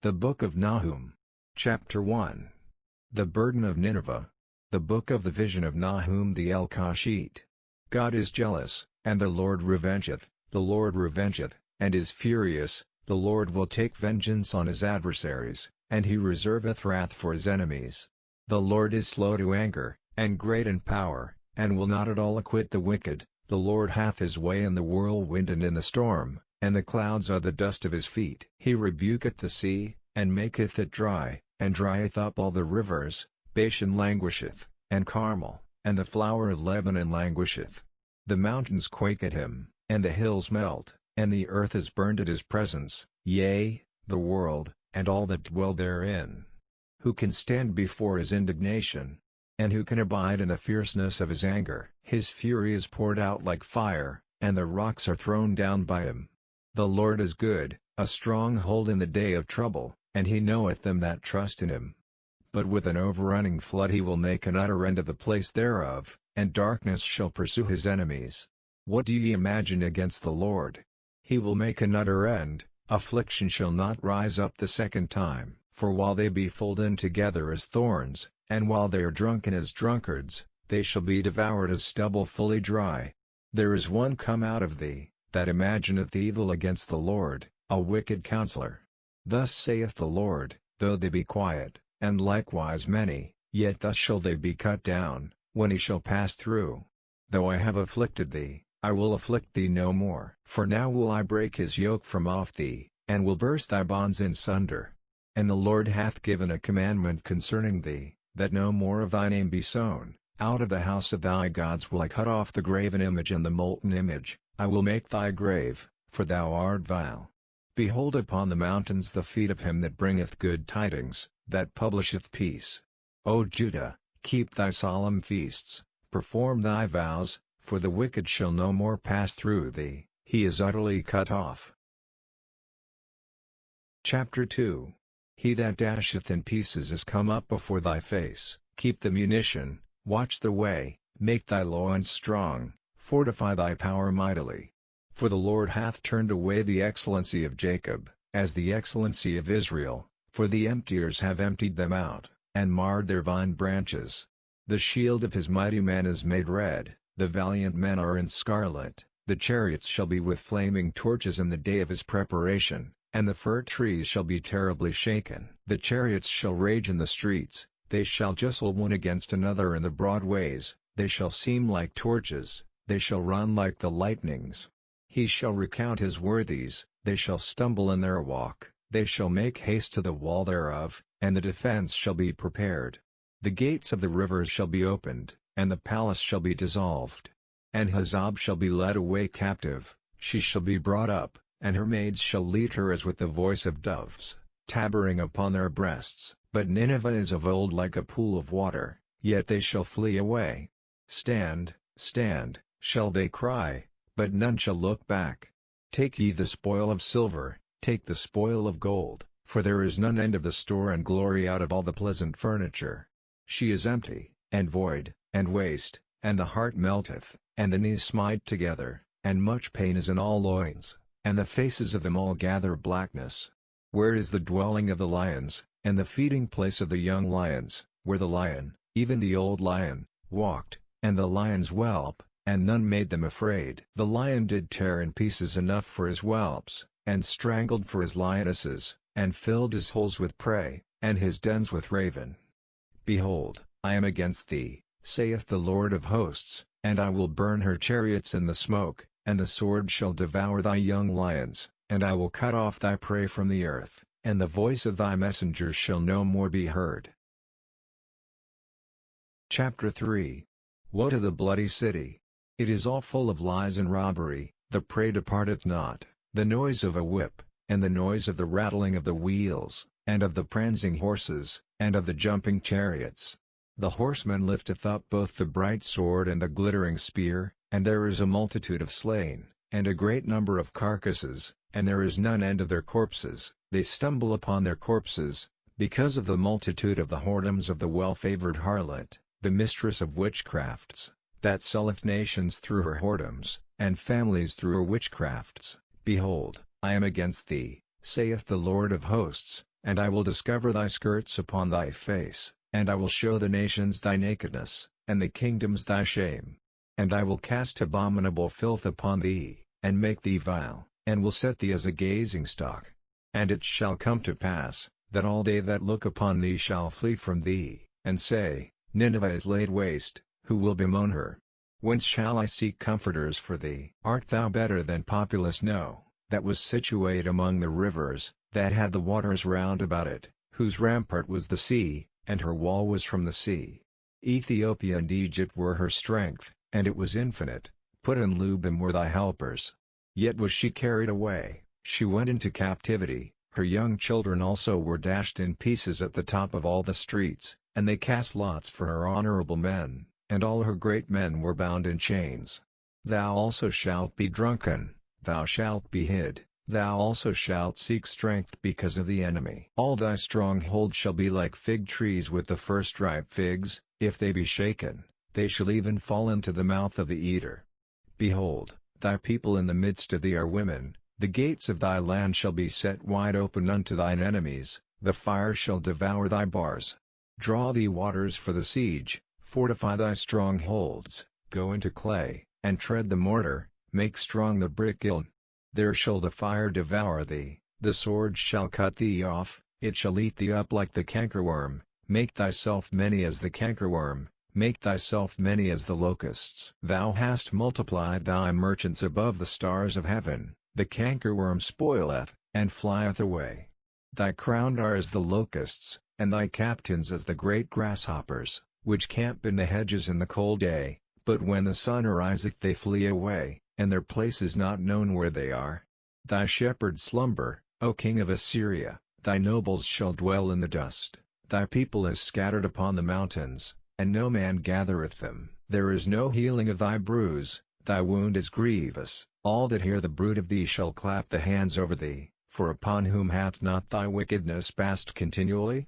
The Book of Nahum. Chapter 1. The Burden of Nineveh. The Book of the Vision of Nahum the Elkoshite. God is jealous, and the Lord revengeth, and is furious. The Lord will take vengeance on his adversaries, and he reserveth wrath for his enemies. The Lord is slow to anger, and great in power, and will not at all acquit the wicked. The Lord hath his way in the whirlwind and in the storm, and the clouds are the dust of his feet. He rebuketh the sea, and maketh it dry, and drieth up all the rivers. Bashan languisheth, and Carmel, and the flower of Lebanon languisheth. The mountains quake at him, and the hills melt, and the earth is burned at his presence, yea, the world, and all that dwell therein. Who can stand before his indignation? And who can abide in the fierceness of his anger? His fury is poured out like fire, and the rocks are thrown down by him. The Lord is good, a stronghold in the day of trouble, and he knoweth them that trust in him. But with an overrunning flood he will make an utter end of the place thereof, and darkness shall pursue his enemies. What do ye imagine against the Lord? He will make an utter end, affliction shall not rise up the second time. For while they be fulled in together as thorns, and while they are drunken as drunkards, they shall be devoured as stubble fully dry. There is one come out of thee, that imagineth evil against the Lord, a wicked counselor. Thus saith the Lord, though they be quiet, and likewise many, yet thus shall they be cut down, when he shall pass through. Though I have afflicted thee, I will afflict thee no more. For now will I break his yoke from off thee, and will burst thy bonds in sunder. And the Lord hath given a commandment concerning thee, that no more of thy name be sown. Out of the house of thy gods will I cut off the graven image and the molten image. I will make thy grave, for thou art vile. Behold upon the mountains the feet of him that bringeth good tidings, that publisheth peace. O Judah, keep thy solemn feasts, perform thy vows, for the wicked shall no more pass through thee, he is utterly cut off. Chapter 2. He that dasheth in pieces is come up before thy face. Keep the munition, watch the way, make thy loins strong, fortify thy power mightily. For the Lord hath turned away the excellency of Jacob, as the excellency of Israel, for the emptiers have emptied them out, and marred their vine branches. The shield of his mighty men is made red, the valiant men are in scarlet, the chariots shall be with flaming torches in the day of his preparation. And the fir trees shall be terribly shaken. The chariots shall rage in the streets, they shall jostle one against another in the broad ways, they shall seem like torches, they shall run like the lightnings. He shall recount his worthies, they shall stumble in their walk, they shall make haste to the wall thereof, and the defense shall be prepared. The gates of the rivers shall be opened, and the palace shall be dissolved. And Hazab shall be led away captive, she shall be brought up, and her maids shall lead her as with the voice of doves, tabering upon their breasts. But Nineveh is of old like a pool of water, yet they shall flee away. Stand, stand, shall they cry, but none shall look back. Take ye the spoil of silver, take the spoil of gold, for there is none end of the store and glory out of all the pleasant furniture. She is empty, and void, and waste, and the heart melteth, and the knees smite together, and much pain is in all loins. And the faces of them all gather blackness. Where is the dwelling of the lions, and the feeding place of the young lions, where the lion, even the old lion, walked, and the lions whelp, and none made them afraid? The lion did tear in pieces enough for his whelps, and strangled for his lionesses, and filled his holes with prey, and his dens with raven. Behold, I am against thee, saith the Lord of hosts, and I will burn her chariots in the smoke. And the sword shall devour thy young lions, and I will cut off thy prey from the earth, and the voice of thy messengers shall no more be heard. Chapter 3. Woe to the bloody city! It is all full of lies and robbery, the prey departeth not, the noise of a whip, and the noise of the rattling of the wheels, and of the prancing horses, and of the jumping chariots. The horseman lifteth up both the bright sword and the glittering spear, and there is a multitude of slain, and a great number of carcasses, and there is none end of their corpses. They stumble upon their corpses, because of the multitude of the whoredoms of the well-favored harlot, the mistress of witchcrafts, that selleth nations through her whoredoms, and families through her witchcrafts. Behold, I am against thee, saith the Lord of hosts, And I will discover thy skirts upon thy face, and I will show the nations thy nakedness, and the kingdoms thy shame. And I will cast abominable filth upon thee, and make thee vile, and will set thee as a gazing stock. And it shall come to pass, that all they that look upon thee shall flee from thee, and say, Nineveh is laid waste, who will bemoan her? Whence shall I seek comforters for thee? Art thou better than Populus? No, that was situate among the rivers, that had the waters round about it, whose rampart was the sea, and her wall was from the sea. Ethiopia and Egypt were her strength, and it was infinite. Put and Lubim were thy helpers. Yet was she carried away, she went into captivity, her young children also were dashed in pieces at the top of all the streets, and they cast lots for her honorable men, and all her great men were bound in chains. Thou also shalt be drunken, thou shalt be hid, thou also shalt seek strength because of the enemy. All thy strongholds shall be like fig trees with the first ripe figs, if they be shaken, they shall even fall into the mouth of the eater. Behold, thy people in the midst of thee are women, the gates of thy land shall be set wide open unto thine enemies, the fire shall devour thy bars. Draw thee waters for the siege, fortify thy strongholds, go into clay, and tread the mortar, make strong the brick kiln. There shall the fire devour thee, the sword shall cut thee off, it shall eat thee up like the cankerworm. Make thyself many as the cankerworm, make thyself many as the locusts. Thou hast multiplied thy merchants above the stars of heaven, the cankerworm spoileth, and flieth away. Thy crowned are as the locusts, and thy captains as the great grasshoppers, which camp in the hedges in the cold day, but when the sun ariseth they flee away, and their place is not known where they are. Thy shepherds slumber, O king of Assyria, thy nobles shall dwell in the dust. Thy people is scattered upon the mountains, and no man gathereth them. There is no healing of thy bruise, thy wound is grievous. All that hear the bruit of thee shall clap the hands over thee, for upon whom hath not thy wickedness passed continually?